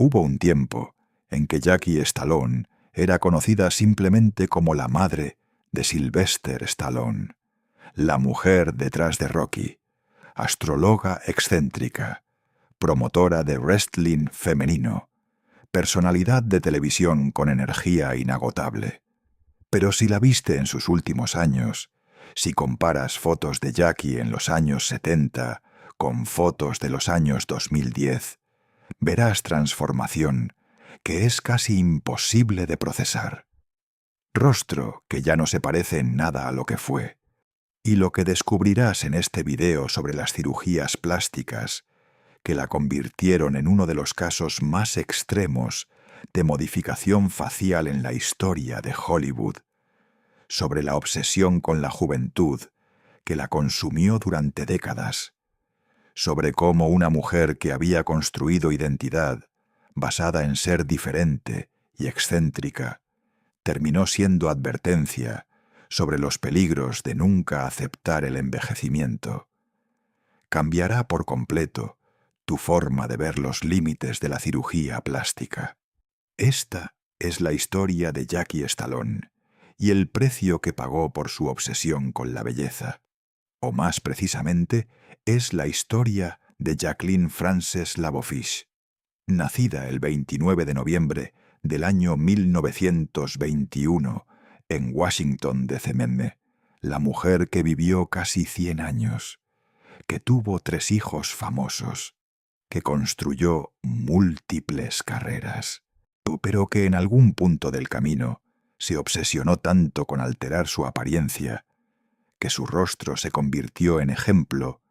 Hubo un tiempo en que Jackie Stallone era conocida simplemente como la madre de Sylvester Stallone, la mujer detrás de Rocky, astróloga excéntrica, promotora de wrestling femenino, personalidad de televisión con energía inagotable. Pero si la viste en sus últimos años, si comparas fotos de Jackie en los años 70 con fotos de los años 2010, verás transformación que es casi imposible de procesar. Rostro que ya no se parece en nada a lo que fue. Y lo que descubrirás en este video sobre las cirugías plásticas que la convirtieron en uno de los casos más extremos de modificación facial en la historia de Hollywood, sobre la obsesión con la juventud que la consumió durante décadas, sobre cómo una mujer que había construido identidad basada en ser diferente y excéntrica terminó siendo advertencia sobre los peligros de nunca aceptar el envejecimiento. Cambiará por completo tu forma de ver los límites de la cirugía plástica. Esta es la historia de Jackie Stallone y el precio que pagó por su obsesión con la belleza. O más precisamente, es la historia de Jacqueline Frances Labofish, nacida el 29 de noviembre del año 1921 en Washington, D.C., la mujer que vivió casi 100 años, que tuvo 3 hijos famosos, que construyó múltiples carreras, pero que en algún punto del camino se obsesionó tanto con alterar su apariencia que su rostro se convirtió en ejemplo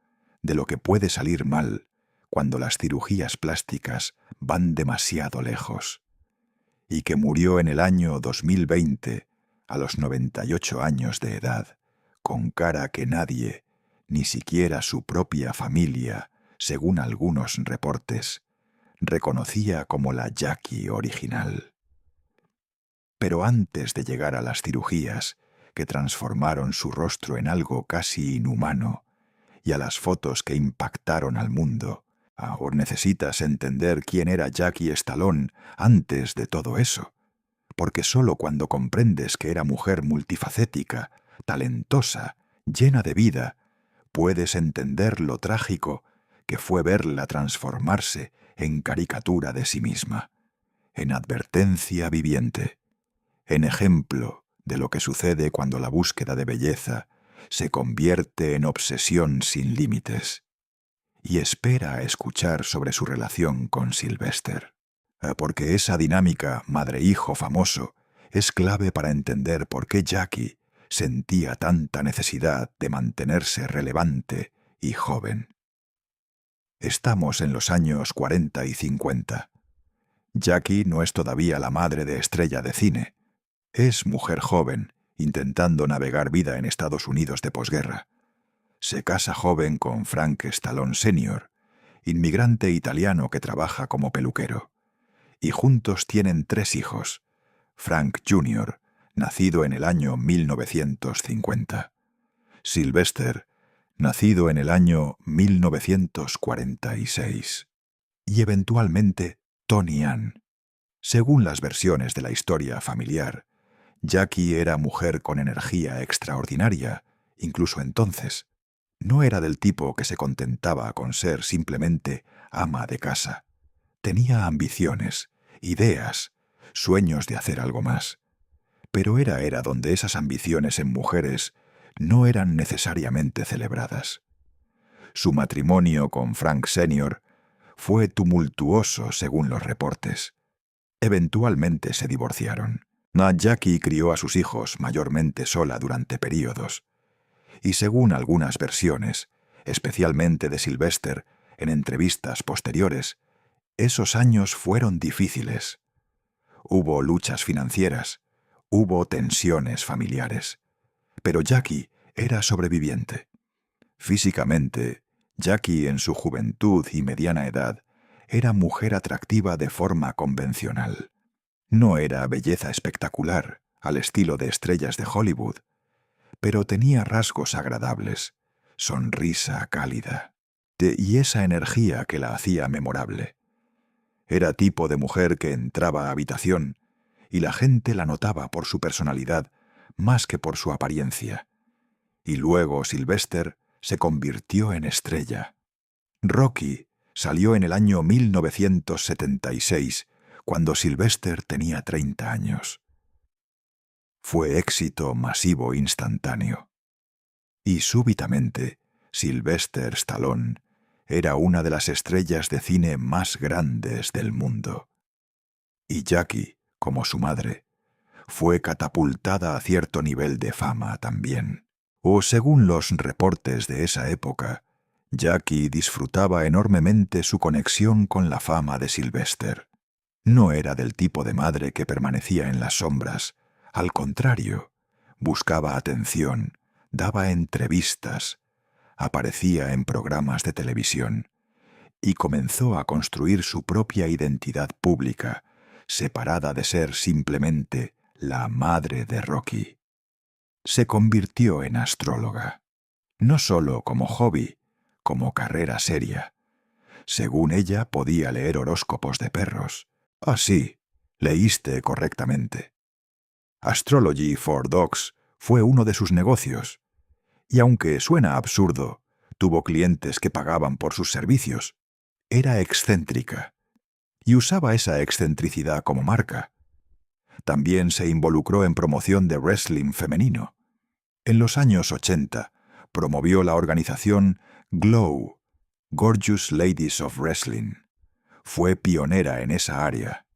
de lo que puede salir mal cuando las cirugías plásticas van demasiado lejos, y que murió en el año 2020 a los 98 años de edad, con cara que nadie, ni siquiera su propia familia, según algunos reportes, reconocía como la Jackie original. Pero antes de llegar a las cirugías que transformaron su rostro en algo casi inhumano y a las fotos que impactaron al mundo, ahora necesitas entender quién era Jackie Stallone antes de todo eso, porque solo cuando comprendes que era mujer multifacética, talentosa, llena de vida, puedes entender lo trágico que fue verla transformarse en caricatura de sí misma, en advertencia viviente, en ejemplo de lo que sucede cuando la búsqueda de belleza se convierte en obsesión sin límites. Y espera a escuchar sobre su relación con Sylvester, porque esa dinámica madre-hijo famoso es clave para entender por qué Jackie sentía tanta necesidad de mantenerse relevante y joven. Estamos en los años 40 y 50. Jackie no es todavía la madre de estrella de cine. Es mujer joven, intentando navegar vida en Estados Unidos de posguerra. Se casa joven con Frank Stallone Sr., inmigrante italiano que trabaja como peluquero. Y juntos tienen 3 hijos. Frank Jr., nacido en el año 1950. Sylvester, nacido en el año 1946. Y eventualmente Tony Ann. Según las versiones de la historia familiar, Jackie era mujer con energía extraordinaria, incluso entonces. No era del tipo que se contentaba con ser simplemente ama de casa. Tenía ambiciones, ideas, sueños de hacer algo más. Pero era donde esas ambiciones en mujeres no eran necesariamente celebradas. Su matrimonio con Frank Sr. fue tumultuoso según los reportes. Eventualmente se divorciaron. Jackie crió a sus hijos mayormente sola durante períodos. Y según algunas versiones, especialmente de Sylvester, en entrevistas posteriores, esos años fueron difíciles. Hubo luchas financieras, hubo tensiones familiares. Pero Jackie era sobreviviente. Físicamente, Jackie en su juventud y mediana edad era mujer atractiva de forma convencional. No era belleza espectacular, al estilo de estrellas de Hollywood, pero tenía rasgos agradables, sonrisa cálida, y esa energía que la hacía memorable. Era tipo de mujer que entraba a habitación y la gente la notaba por su personalidad más que por su apariencia. Y luego Sylvester se convirtió en estrella. Rocky salió en el año 1976, cuando Sylvester tenía 30 años. Fue éxito masivo instantáneo. Y súbitamente, Sylvester Stallone era una de las estrellas de cine más grandes del mundo. Y Jackie, como su madre, fue catapultada a cierto nivel de fama también. O según los reportes de esa época, Jackie disfrutaba enormemente su conexión con la fama de Sylvester. No era del tipo de madre que permanecía en las sombras. Al contrario, buscaba atención, daba entrevistas, aparecía en programas de televisión y comenzó a construir su propia identidad pública, separada de ser simplemente la madre de Rocky. Se convirtió en astróloga, no solo como hobby, como carrera seria. Según ella, podía leer horóscopos de perros. Ah, sí, leíste correctamente. Astrology for Dogs fue uno de sus negocios, y aunque suena absurdo, tuvo clientes que pagaban por sus servicios. Era excéntrica, y usaba esa excentricidad como marca. También se involucró en promoción de wrestling femenino. En los años 80, promovió la organización Glow, Gorgeous Ladies of Wrestling. Fue pionera en esa área.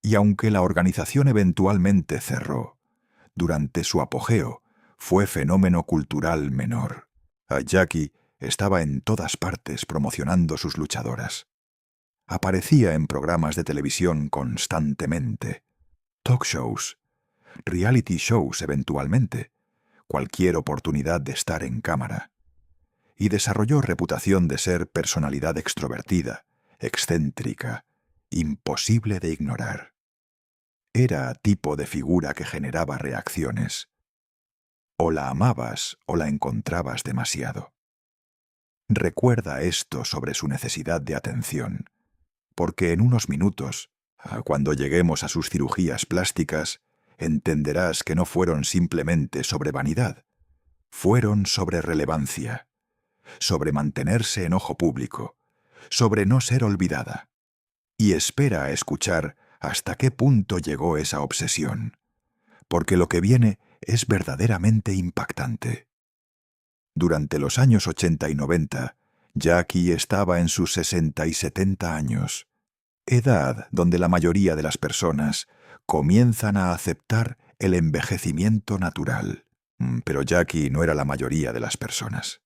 Y aunque la organización eventualmente cerró, durante su apogeo fue fenómeno cultural menor. Jackie estaba en todas partes promocionando sus luchadoras. Aparecía en programas de televisión constantemente, talk shows, reality shows eventualmente, cualquier oportunidad de estar en cámara. Y desarrolló reputación de ser personalidad extrovertida, excéntrica, imposible de ignorar. Era tipo de figura que generaba reacciones. O la amabas o la encontrabas demasiado. Recuerda esto sobre su necesidad de atención, porque en unos minutos, cuando lleguemos a sus cirugías plásticas, entenderás que no fueron simplemente sobre vanidad, fueron sobre relevancia, sobre mantenerse en ojo público, sobre no ser olvidada. Y espera a escuchar hasta qué punto llegó esa obsesión, porque lo que viene es verdaderamente impactante. Durante los años 80 y 90, Jackie estaba en sus 60 y 70 años, edad donde la mayoría de las personas comienzan a aceptar el envejecimiento natural. Pero Jackie no era la mayoría de las personas.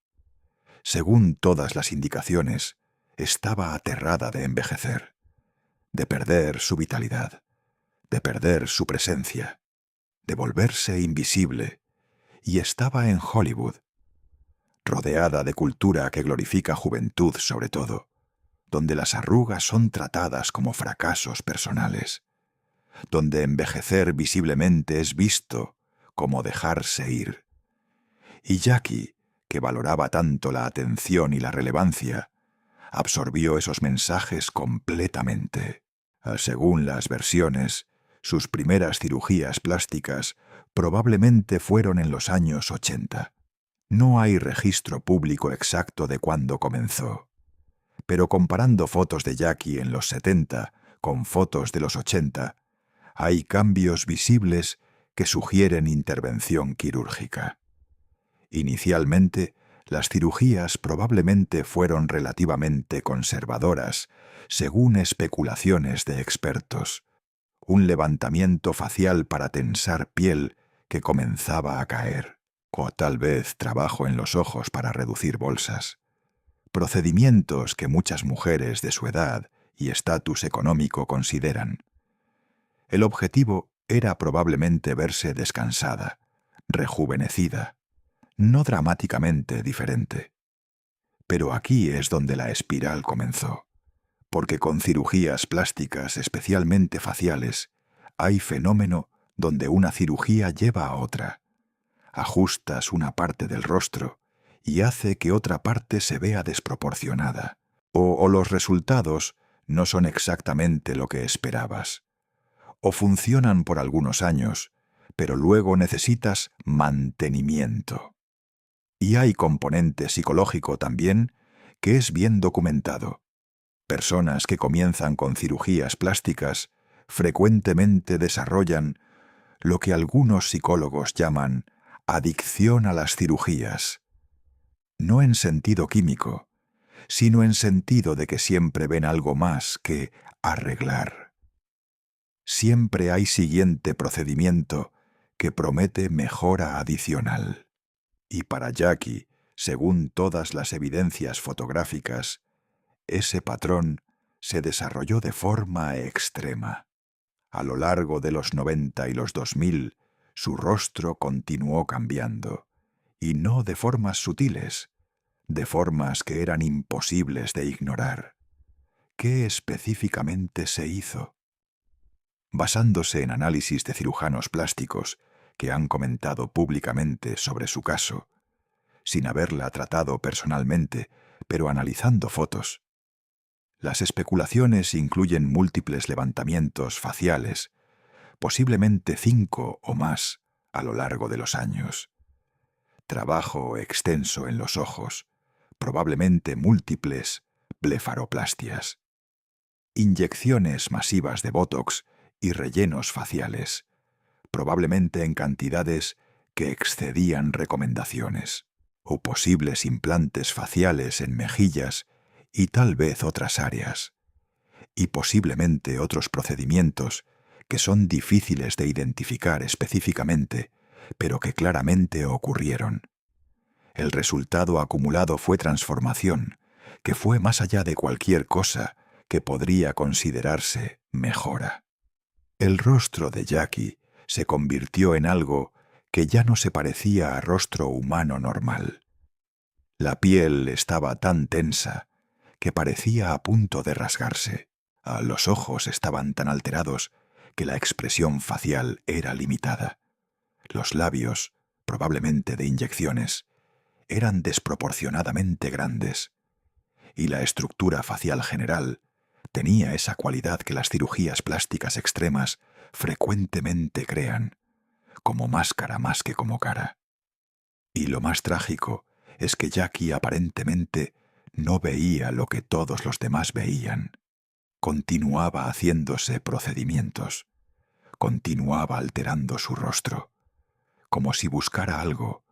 Según todas las indicaciones, estaba aterrada de envejecer, de perder su vitalidad, de perder su presencia, de volverse invisible, y estaba en Hollywood, rodeada de cultura que glorifica juventud sobre todo, donde las arrugas son tratadas como fracasos personales, donde envejecer visiblemente es visto como dejarse ir. Y Jackie, que valoraba tanto la atención y la relevancia, absorbió esos mensajes completamente. Según las versiones, sus primeras cirugías plásticas probablemente fueron en los años 80. No hay registro público exacto de cuándo comenzó, pero comparando fotos de Jackie en los 70 con fotos de los 80, hay cambios visibles que sugieren intervención quirúrgica. Inicialmente, las cirugías probablemente fueron relativamente conservadoras, según especulaciones de expertos. Un levantamiento facial para tensar piel que comenzaba a caer, o tal vez trabajo en los ojos para reducir bolsas. Procedimientos que muchas mujeres de su edad y estatus económico consideran. El objetivo era probablemente verse descansada, rejuvenecida, no dramáticamente diferente. Pero aquí es donde la espiral comenzó, porque con cirugías plásticas, especialmente faciales, hay fenómeno donde una cirugía lleva a otra. Ajustas una parte del rostro y hace que otra parte se vea desproporcionada, o los resultados no son exactamente lo que esperabas. O funcionan por algunos años, pero luego necesitas mantenimiento. Y hay componente psicológico también que es bien documentado. Personas que comienzan con cirugías plásticas frecuentemente desarrollan lo que algunos psicólogos llaman adicción a las cirugías. No en sentido químico, sino en sentido de que siempre ven algo más que arreglar. Siempre hay siguiente procedimiento que promete mejora adicional. Y para Jackie, según todas las evidencias fotográficas, ese patrón se desarrolló de forma extrema. A lo largo de los 90 y los 2000, su rostro continuó cambiando, y no de formas sutiles, de formas que eran imposibles de ignorar. ¿Qué específicamente se hizo? Basándose en análisis de cirujanos plásticos que han comentado públicamente sobre su caso, sin haberla tratado personalmente, pero analizando fotos, las especulaciones incluyen múltiples levantamientos faciales, posiblemente 5 o más a lo largo de los años. Trabajo extenso en los ojos, probablemente múltiples blefaroplastias. Inyecciones masivas de Botox y rellenos faciales, probablemente en cantidades que excedían recomendaciones, o posibles implantes faciales en mejillas y tal vez otras áreas, y posiblemente otros procedimientos que son difíciles de identificar específicamente, pero que claramente ocurrieron. El resultado acumulado fue transformación, que fue más allá de cualquier cosa que podría considerarse mejora. El rostro de Jackie se convirtió en algo que ya no se parecía a rostro humano normal. La piel estaba tan tensa que parecía a punto de rasgarse. Los ojos estaban tan alterados que la expresión facial era limitada. Los labios, probablemente de inyecciones, eran desproporcionadamente grandes, y la estructura facial general tenía esa cualidad que las cirugías plásticas extremas frecuentemente crean, como máscara más que como cara. Y lo más trágico es que Jackie aparentemente no veía lo que todos los demás veían. Continuaba haciéndose procedimientos, continuaba alterando su rostro, como si buscara algo,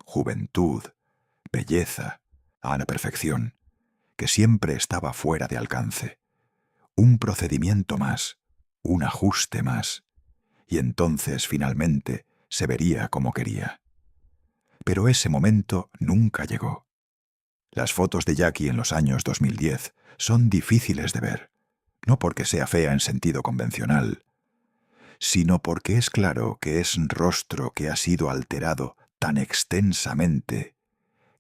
juventud, belleza, a la perfección, que siempre estaba fuera de alcance. Un procedimiento más, un ajuste más, y entonces finalmente se vería como quería. Pero ese momento nunca llegó. Las fotos de Jackie en los años 2010 son difíciles de ver, no porque sea fea en sentido convencional, sino porque es claro que es un rostro que ha sido alterado tan extensamente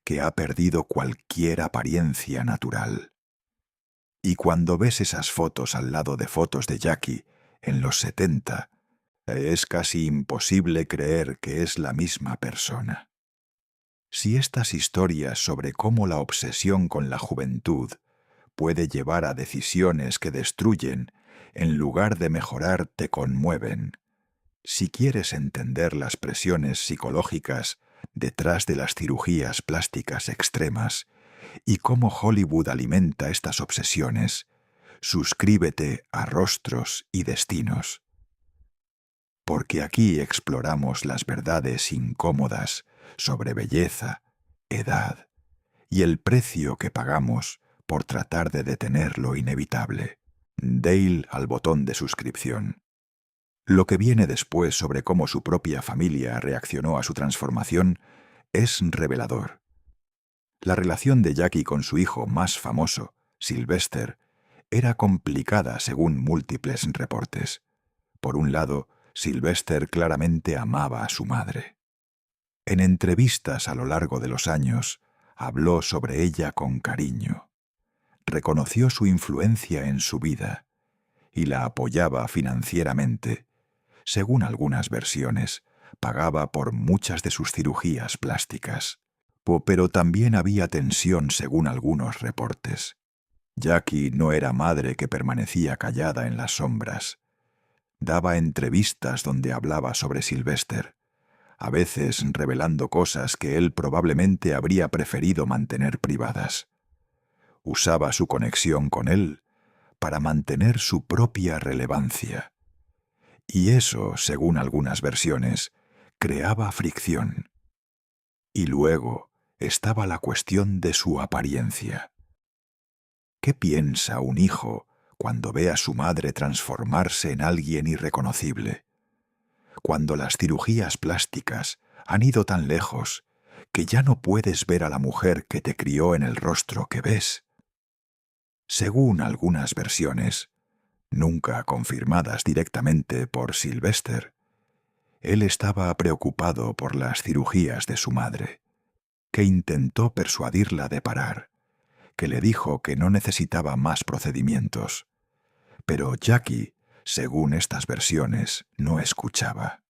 que ha perdido cualquier apariencia natural. Y cuando ves esas fotos al lado de fotos de Jackie en los 70, es casi imposible creer que es la misma persona. Si estas historias sobre cómo la obsesión con la juventud puede llevar a decisiones que destruyen en lugar de mejorar te conmueven, si quieres entender las presiones psicológicas detrás de las cirugías plásticas extremas y cómo Hollywood alimenta estas obsesiones, suscríbete a Rostros y Destinos. Porque aquí exploramos las verdades incómodas sobre belleza, edad y el precio que pagamos por tratar de detener lo inevitable. Dale al botón de suscripción. Lo que viene después sobre cómo su propia familia reaccionó a su transformación es revelador. La relación de Jackie con su hijo más famoso, Sylvester, era complicada según múltiples reportes. Por un lado, Sylvester claramente amaba a su madre. En entrevistas a lo largo de los años, habló sobre ella con cariño. Reconoció su influencia en su vida y la apoyaba financieramente. Según algunas versiones, pagaba por muchas de sus cirugías plásticas. Pero también había tensión según algunos reportes. Jackie no era madre que permanecía callada en las sombras. Daba entrevistas donde hablaba sobre Sylvester, a veces revelando cosas que él probablemente habría preferido mantener privadas. Usaba su conexión con él para mantener su propia relevancia. Y eso, según algunas versiones, creaba fricción. Y luego estaba la cuestión de su apariencia. ¿Qué piensa un hijo cuando ve a su madre transformarse en alguien irreconocible? Cuando las cirugías plásticas han ido tan lejos que ya no puedes ver a la mujer que te crió en el rostro que ves. Según algunas versiones, nunca confirmadas directamente por Sylvester, él estaba preocupado por las cirugías de su madre, que intentó persuadirla de parar, que le dijo que no necesitaba más procedimientos. Pero Jackie, según estas versiones, no escuchaba.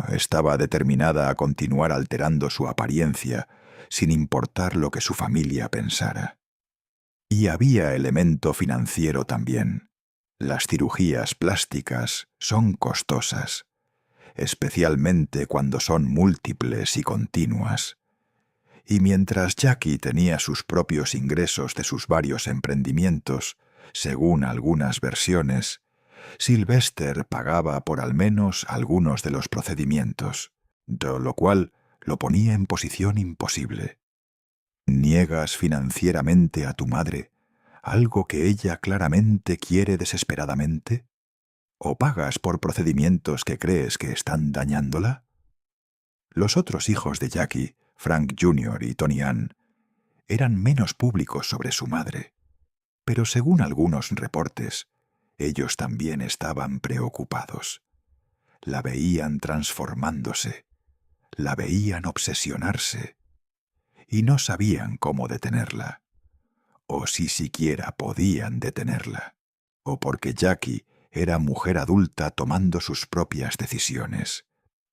Estaba determinada a continuar alterando su apariencia, sin importar lo que su familia pensara. Y había elemento financiero también. Las cirugías plásticas son costosas, especialmente cuando son múltiples y continuas. Y mientras Jackie tenía sus propios ingresos de sus varios emprendimientos, según algunas versiones, Sylvester pagaba por al menos algunos de los procedimientos, lo cual lo ponía en posición imposible. ¿Niegas financieramente a tu madre algo que ella claramente quiere desesperadamente? ¿O pagas por procedimientos que crees que están dañándola? Los otros hijos de Jackie, Frank Jr. y Tony Ann, eran menos públicos sobre su madre, pero según algunos reportes, ellos también estaban preocupados. La veían transformándose, la veían obsesionarse, y no sabían cómo detenerla, o si siquiera podían detenerla, o porque Jackie era mujer adulta tomando sus propias decisiones.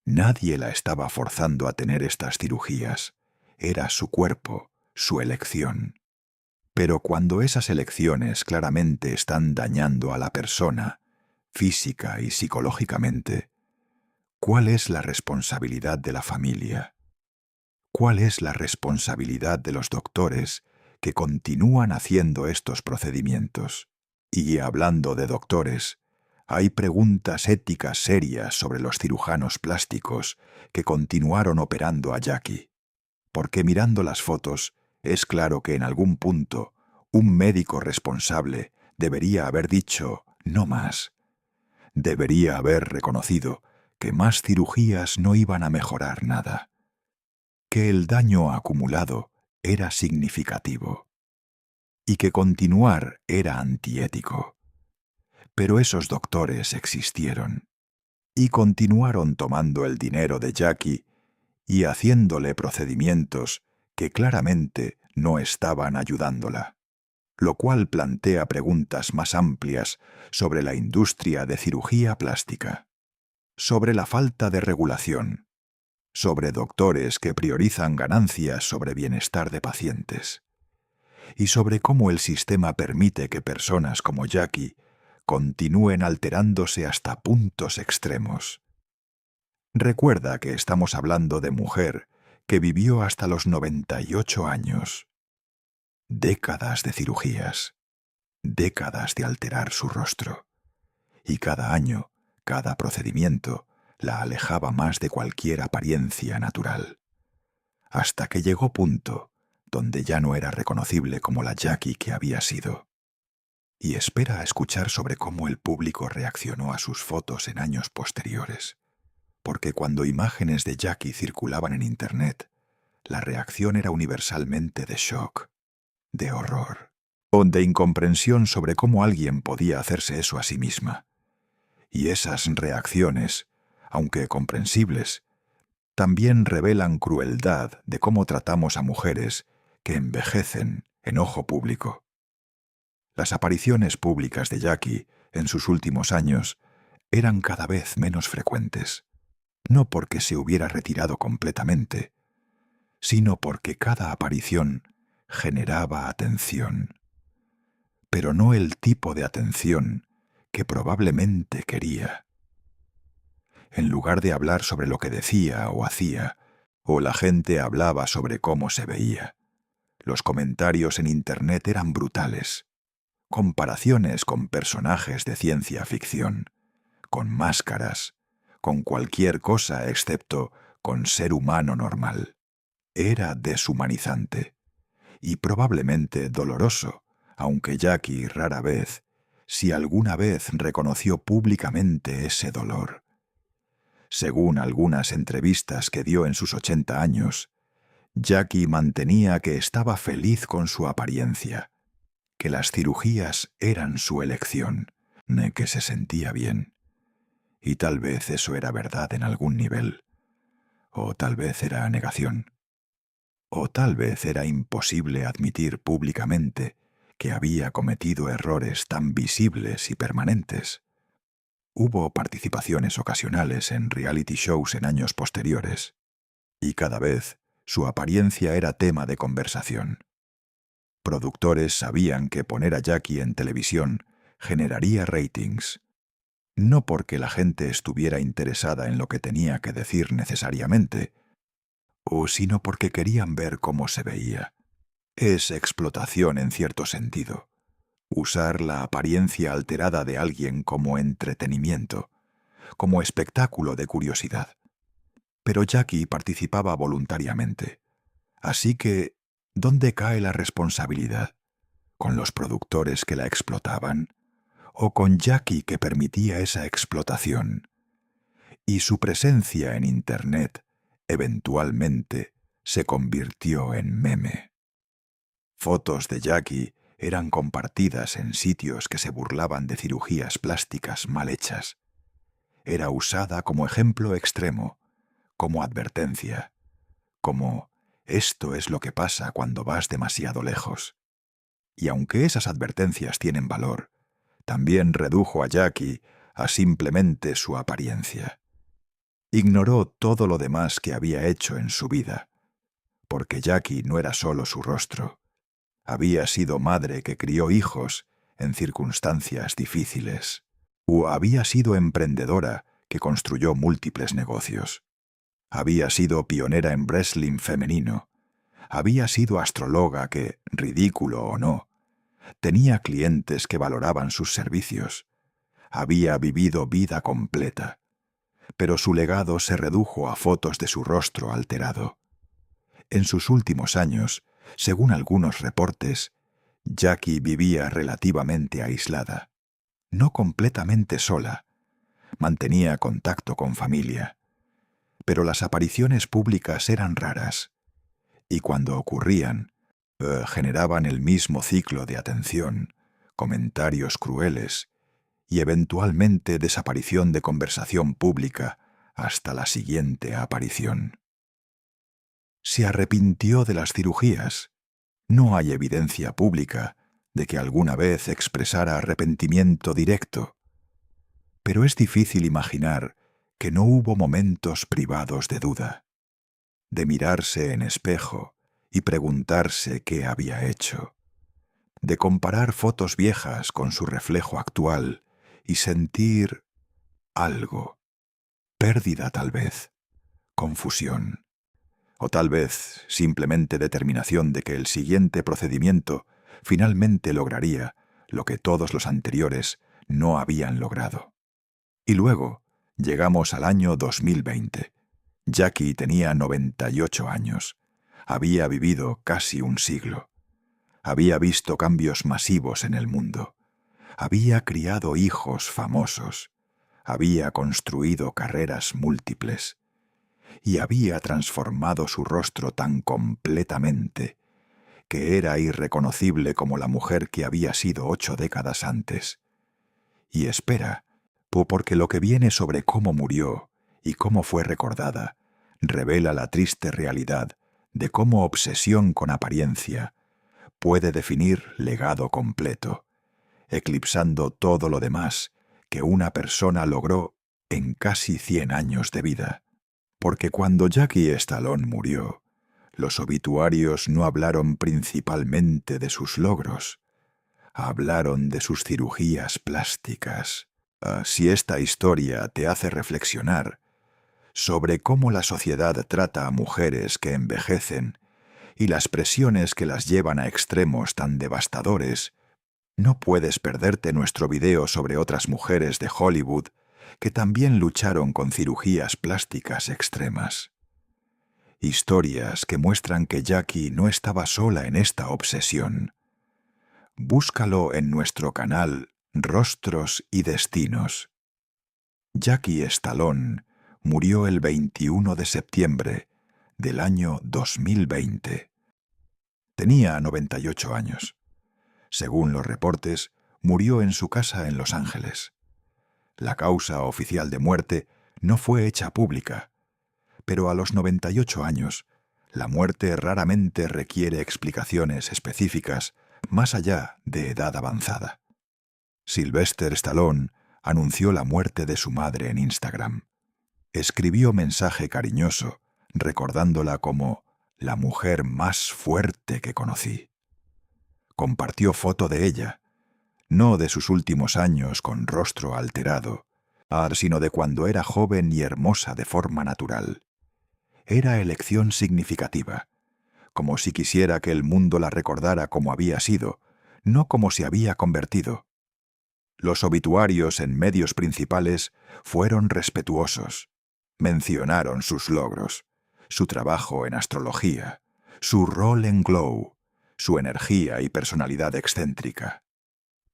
Nadie la estaba forzando a tener estas cirugías. Era su cuerpo, su elección. Pero cuando esas elecciones claramente están dañando a la persona, física y psicológicamente, ¿cuál es la responsabilidad de la familia? ¿Cuál es la responsabilidad de los doctores que continúan haciendo estos procedimientos? Y hablando de doctores, hay preguntas éticas serias sobre los cirujanos plásticos que continuaron operando a Jackie, porque mirando las fotos es claro que en algún punto un médico responsable debería haber dicho no más. Debería haber reconocido que más cirugías no iban a mejorar nada, que el daño acumulado era significativo y que continuar era antiético. Pero esos doctores existieron y continuaron tomando el dinero de Jackie y haciéndole procedimientos que claramente no estaban ayudándola, lo cual plantea preguntas más amplias sobre la industria de cirugía plástica, sobre la falta de regulación, sobre doctores que priorizan ganancias sobre bienestar de pacientes, y sobre cómo el sistema permite que personas como Jackie continúen alterándose hasta puntos extremos. Recuerda que estamos hablando de mujer que vivió hasta los 98 años. Décadas de cirugías, décadas de alterar su rostro. Y cada año, cada procedimiento, la alejaba más de cualquier apariencia natural. Hasta que llegó punto donde ya no era reconocible como la Jackie que había sido. Y espera a escuchar sobre cómo el público reaccionó a sus fotos en años posteriores. Porque cuando imágenes de Jackie circulaban en Internet, la reacción era universalmente de shock, de horror, o de incomprensión sobre cómo alguien podía hacerse eso a sí misma. Y esas reacciones, aunque comprensibles, también revelan crueldad de cómo tratamos a mujeres que envejecen en ojo público. Las apariciones públicas de Jackie en sus últimos años eran cada vez menos frecuentes, no porque se hubiera retirado completamente, sino porque cada aparición generaba atención. pero no el tipo de atención que probablemente quería. En lugar de hablar sobre lo que decía o hacía, o la gente hablaba sobre cómo se veía, los comentarios en Internet eran brutales. Comparaciones con personajes de ciencia ficción, con máscaras, con cualquier cosa excepto con ser humano normal. Era deshumanizante y probablemente doloroso, aunque Jackie rara vez, si alguna vez, reconoció públicamente ese dolor. Según algunas entrevistas que dio en sus 80 años, Jackie mantenía que estaba feliz con su apariencia, que las cirugías eran su elección, que se sentía bien. Y tal vez eso era verdad en algún nivel, o tal vez era negación, o tal vez era imposible admitir públicamente que había cometido errores tan visibles y permanentes. Hubo participaciones ocasionales en reality shows en años posteriores, y cada vez su apariencia era tema de conversación. Productores sabían que poner a Jackie en televisión generaría ratings, no porque la gente estuviera interesada en lo que tenía que decir necesariamente, sino porque querían ver cómo se veía. Es explotación en cierto sentido, usar la apariencia alterada de alguien como entretenimiento, como espectáculo de curiosidad. Pero Jackie participaba voluntariamente. Así que, ¿dónde cae la responsabilidad? ¿Con los productores que la explotaban? ¿O con Jackie que permitía esa explotación? Y su presencia en Internet, eventualmente, se convirtió en meme. Fotos de Jackie eran compartidas en sitios que se burlaban de cirugías plásticas mal hechas. Era usada como ejemplo extremo, como advertencia, como esto es lo que pasa cuando vas demasiado lejos. Y aunque esas advertencias tienen valor, también redujo a Jackie a simplemente su apariencia. Ignoró todo lo demás que había hecho en su vida, porque Jackie no era solo su rostro. Había sido madre que crió hijos en circunstancias difíciles, o había sido emprendedora que construyó múltiples negocios. Había sido pionera en wrestling femenino. Había sido astróloga que, ridículo o no, tenía clientes que valoraban sus servicios. Había vivido vida completa, pero su legado se redujo a fotos de su rostro alterado. En sus últimos años, según algunos reportes, Jackie vivía relativamente aislada, no completamente sola. Mantenía contacto con familia, pero las apariciones públicas eran raras, y cuando ocurrían, generaban el mismo ciclo de atención, comentarios crueles y eventualmente desaparición de conversación pública hasta la siguiente aparición. Se arrepintió de las cirugías. No hay evidencia pública de que alguna vez expresara arrepentimiento directo, pero es difícil imaginar que no hubo momentos privados de duda, de mirarse en espejo y preguntarse qué había hecho, de comparar fotos viejas con su reflejo actual y sentir algo, pérdida tal vez, confusión, o tal vez simplemente determinación de que el siguiente procedimiento finalmente lograría lo que todos los anteriores no habían logrado. Y luego llegamos al año 2020. Jackie tenía 98 años. Había vivido casi un siglo. Había visto cambios masivos en el mundo. Había criado hijos famosos. Había construido carreras múltiples. Y había transformado su rostro tan completamente que era irreconocible como la mujer que había sido 8 décadas antes. Y espera, porque lo que viene sobre cómo murió y cómo fue recordada revela la triste realidad de cómo obsesión con apariencia puede definir legado completo, eclipsando todo lo demás que una persona logró en casi 100 años de vida. Porque cuando Jackie Stallone murió, los obituarios no hablaron principalmente de sus logros, Hablaron de sus cirugías plásticas. Si esta historia te hace reflexionar sobre cómo la sociedad trata a mujeres que envejecen y las presiones que las llevan a extremos tan devastadores, no puedes perderte nuestro video sobre otras mujeres de Hollywood que también lucharon con cirugías plásticas extremas. Historias que muestran que Jackie no estaba sola en esta obsesión. Búscalo en nuestro canal Rostros y Destinos. Jackie Stallone murió el 21 de septiembre del año 2020. Tenía 98 años. Según los reportes, murió en su casa en Los Ángeles. La causa oficial de muerte no fue hecha pública, pero a los 98 años, la muerte raramente requiere explicaciones específicas más allá de edad avanzada. Sylvester Stallone anunció la muerte de su madre en Instagram. Escribió mensaje cariñoso, recordándola como la mujer más fuerte que conocí. Compartió foto de ella, no de sus últimos años con rostro alterado, sino de cuando era joven y hermosa de forma natural. Era elección significativa, como si quisiera que el mundo la recordara como había sido, no como se había convertido. Los obituarios en medios principales fueron respetuosos. Mencionaron sus logros, su trabajo en astrología, su rol en Glow, su energía y personalidad excéntrica.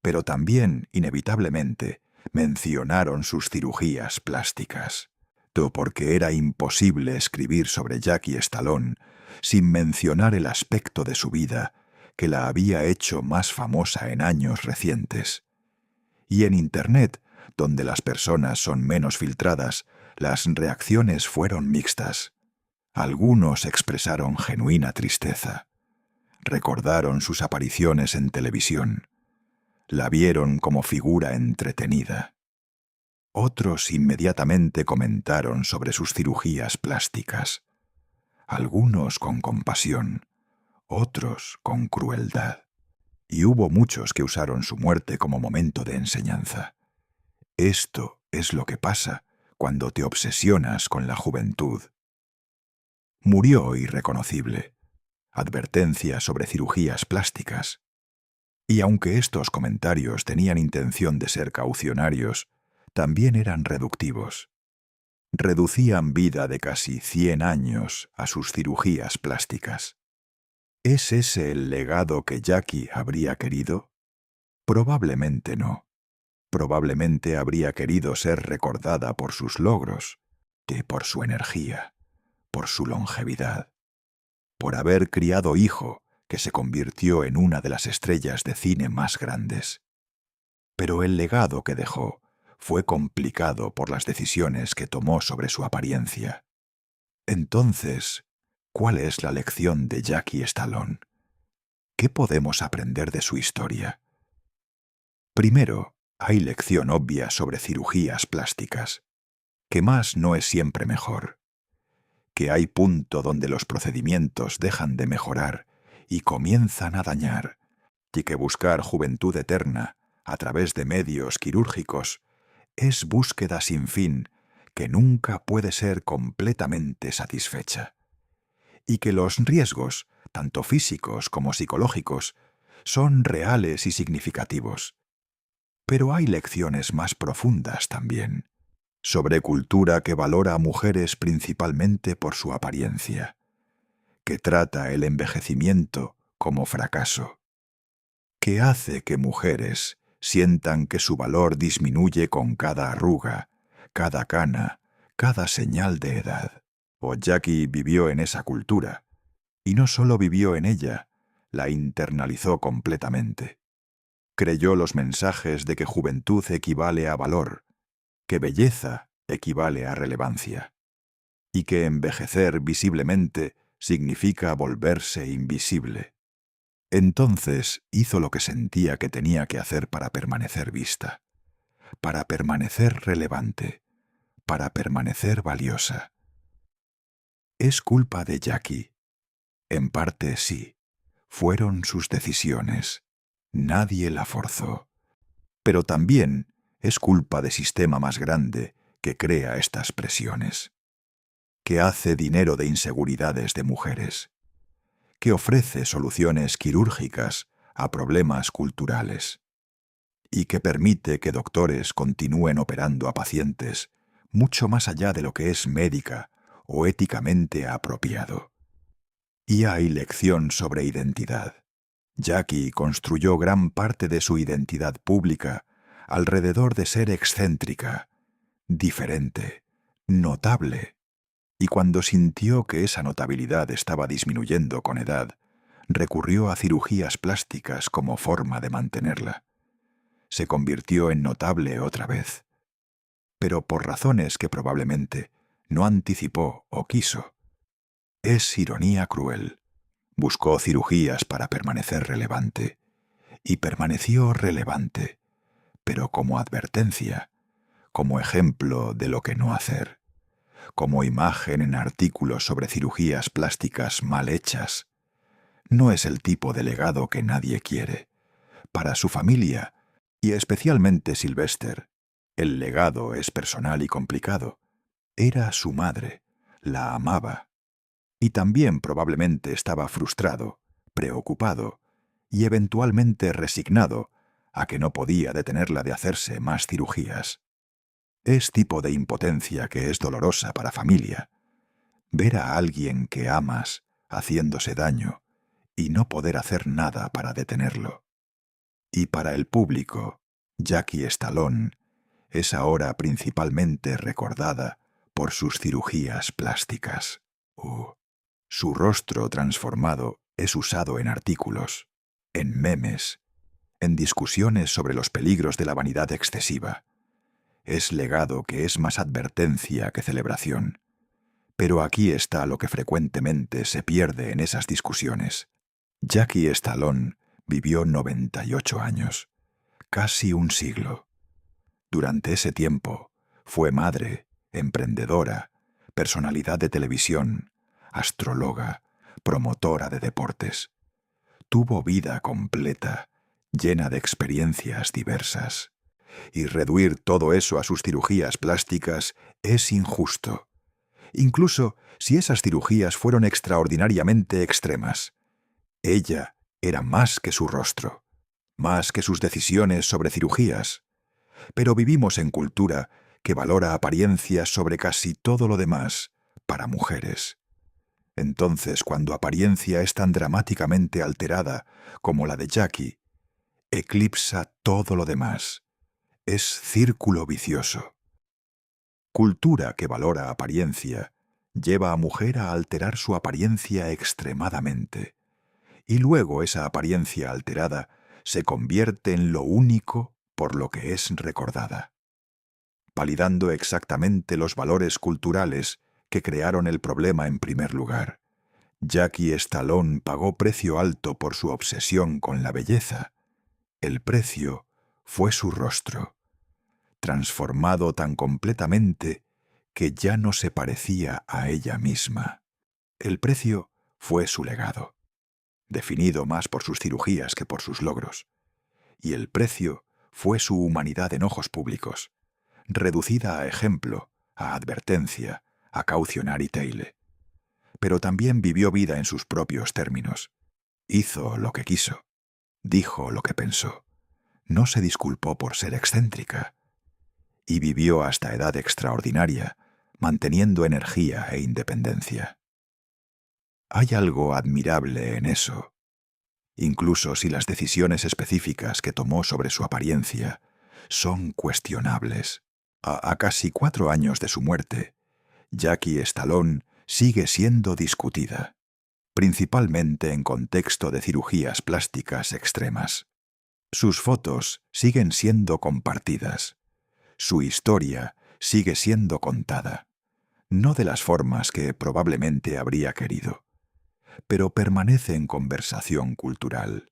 Pero también, inevitablemente, mencionaron sus cirugías plásticas. Porque era imposible escribir sobre Jackie Stallone sin mencionar el aspecto de su vida que la había hecho más famosa en años recientes. Y en Internet, donde las personas son menos filtradas, las reacciones fueron mixtas. Algunos expresaron genuina tristeza. Recordaron sus apariciones en televisión. La vieron como figura entretenida. Otros inmediatamente comentaron sobre sus cirugías plásticas. Algunos con compasión, otros con crueldad. Y hubo muchos que usaron su muerte como momento de enseñanza. Esto es lo que pasa cuando te obsesionas con la juventud. Murió irreconocible. Advertencia sobre cirugías plásticas. Y aunque estos comentarios tenían intención de ser caucionarios, también eran reductivos. Reducían vida de casi 100 años a sus cirugías plásticas. ¿Es ese el legado que Jackie habría querido? Probablemente no. Probablemente habría querido ser recordada por sus logros, por su energía, por su longevidad, por haber criado hijo que se convirtió en una de las estrellas de cine más grandes. Pero el legado que dejó fue complicado por las decisiones que tomó sobre su apariencia. Entonces, ¿cuál es la lección de Jackie Stallone? ¿Qué podemos aprender de su historia? Primero, hay lección obvia sobre cirugías plásticas, que más no es siempre mejor, que hay punto donde los procedimientos dejan de mejorar y comienzan a dañar, y que buscar juventud eterna a través de medios quirúrgicos es búsqueda sin fin que nunca puede ser completamente satisfecha, y que los riesgos, tanto físicos como psicológicos, son reales y significativos. Pero hay lecciones más profundas también, sobre cultura que valora a mujeres principalmente por su apariencia, que trata el envejecimiento como fracaso, que hace que mujeres sientan que su valor disminuye con cada arruga, cada cana, cada señal de edad. Jackie vivió en esa cultura, y no solo vivió en ella, la internalizó completamente. Creyó los mensajes de que juventud equivale a valor, que belleza equivale a relevancia, y que envejecer visiblemente significa volverse invisible. Entonces hizo lo que sentía que tenía que hacer para permanecer vista, para permanecer relevante, para permanecer valiosa. ¿Es culpa de Jackie? En parte sí. Fueron sus decisiones. Nadie la forzó. Pero también es culpa de sistema más grande que crea estas presiones, que hace dinero de inseguridades de mujeres, que ofrece soluciones quirúrgicas a problemas culturales y que permite que doctores continúen operando a pacientes mucho más allá de lo que es médica o éticamente apropiado. Y hay lección sobre identidad. Jackie construyó gran parte de su identidad pública alrededor de ser excéntrica, diferente, notable, y cuando sintió que esa notabilidad estaba disminuyendo con edad, recurrió a cirugías plásticas como forma de mantenerla. Se convirtió en notable otra vez, pero por razones que probablemente no anticipó o quiso. Es ironía cruel. Buscó cirugías para permanecer relevante, y permaneció relevante, pero como advertencia, como ejemplo de lo que no hacer, como imagen en artículos sobre cirugías plásticas mal hechas. No es el tipo de legado que nadie quiere. Para su familia, y especialmente Sylvester, el legado es personal y complicado. Era su madre, la amaba, y también probablemente estaba frustrado, preocupado y eventualmente resignado a que no podía detenerla de hacerse más cirugías. Es tipo de impotencia que es dolorosa para familia. Ver a alguien que amas haciéndose daño y no poder hacer nada para detenerlo. Y para el público, Jackie Stallone es ahora principalmente recordada por sus cirugías plásticas. Su rostro transformado es usado en artículos, en memes, en discusiones sobre los peligros de la vanidad excesiva. Es legado que es más advertencia que celebración. Pero aquí está lo que frecuentemente se pierde en esas discusiones. Jackie Stallone vivió 98 años, casi un siglo. Durante ese tiempo fue madre, emprendedora, personalidad de televisión, astróloga, promotora de deportes. Tuvo vida completa, llena de experiencias diversas. Y reducir todo eso a sus cirugías plásticas es injusto. Incluso si esas cirugías fueron extraordinariamente extremas. Ella era más que su rostro, más que sus decisiones sobre cirugías. Pero vivimos en cultura que valora apariencias sobre casi todo lo demás para mujeres. Entonces, cuando apariencia es tan dramáticamente alterada como la de Jackie, eclipsa todo lo demás. Es círculo vicioso. Cultura que valora apariencia lleva a mujer a alterar su apariencia extremadamente, y luego esa apariencia alterada se convierte en lo único por lo que es recordada, validando exactamente los valores culturales que crearon el problema en primer lugar. Jackie Stallone pagó precio alto por su obsesión con la belleza. El precio fue su rostro, transformado tan completamente que ya no se parecía a ella misma. El precio fue su legado, definido más por sus cirugías que por sus logros. Y el precio fue su humanidad en ojos públicos, reducida a ejemplo, a advertencia, a caucionar y teile. Pero también vivió vida en sus propios términos. Hizo lo que quiso, dijo lo que pensó, no se disculpó por ser excéntrica, y vivió hasta edad extraordinaria, manteniendo energía e independencia. Hay algo admirable en eso, incluso si las decisiones específicas que tomó sobre su apariencia son cuestionables. A casi 4 años de su muerte, Jackie Stallone sigue siendo discutida, principalmente en contexto de cirugías plásticas extremas. Sus fotos siguen siendo compartidas. Su historia sigue siendo contada, no de las formas que probablemente habría querido, pero permanece en conversación cultural,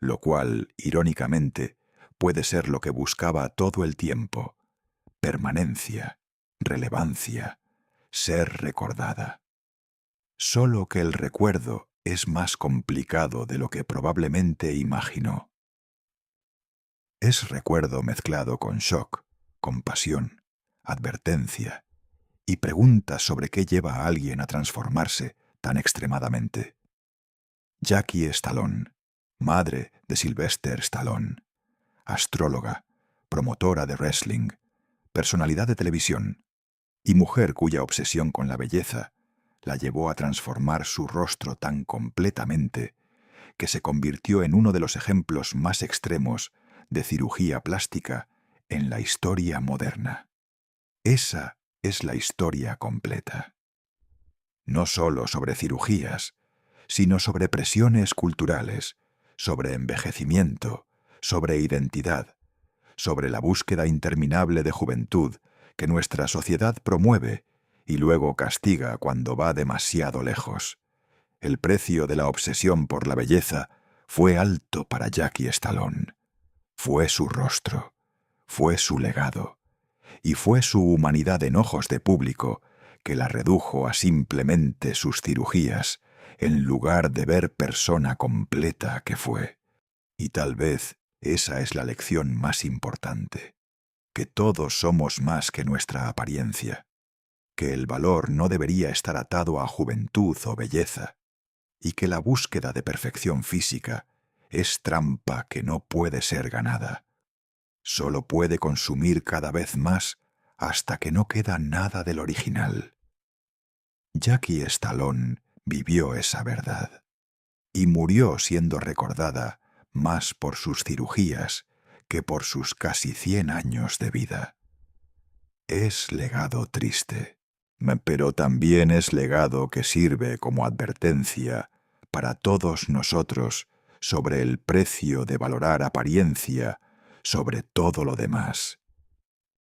lo cual, irónicamente, puede ser lo que buscaba todo el tiempo: permanencia, relevancia, ser recordada. Solo que el recuerdo es más complicado de lo que probablemente imaginó. Es recuerdo mezclado con shock, compasión, advertencia y preguntas sobre qué lleva a alguien a transformarse tan extremadamente. Jackie Stallone, madre de Sylvester Stallone, astróloga, promotora de wrestling, personalidad de televisión y mujer cuya obsesión con la belleza la llevó a transformar su rostro tan completamente que se convirtió en uno de los ejemplos más extremos de cirugía plástica en la historia moderna. Esa es la historia completa. No solo sobre cirugías, sino sobre presiones culturales, sobre envejecimiento, sobre identidad, sobre la búsqueda interminable de juventud que nuestra sociedad promueve y luego castiga cuando va demasiado lejos. El precio de la obsesión por la belleza fue alto para Jackie Stallone. Fue su rostro, fue su legado, y fue su humanidad en ojos de público que la redujo a simplemente sus cirugías, en lugar de ver persona completa que fue. Y tal vez esa es la lección más importante, que todos somos más que nuestra apariencia, que el valor no debería estar atado a juventud o belleza, y que la búsqueda de perfección física es trampa que no puede ser ganada. Solo puede consumir cada vez más hasta que no queda nada del original. Jackie Stallone vivió esa verdad y murió siendo recordada más por sus cirugías que por sus casi 100 años de vida. Es legado triste, pero también es legado que sirve como advertencia para todos nosotros sobre el precio de valorar apariencia sobre todo lo demás.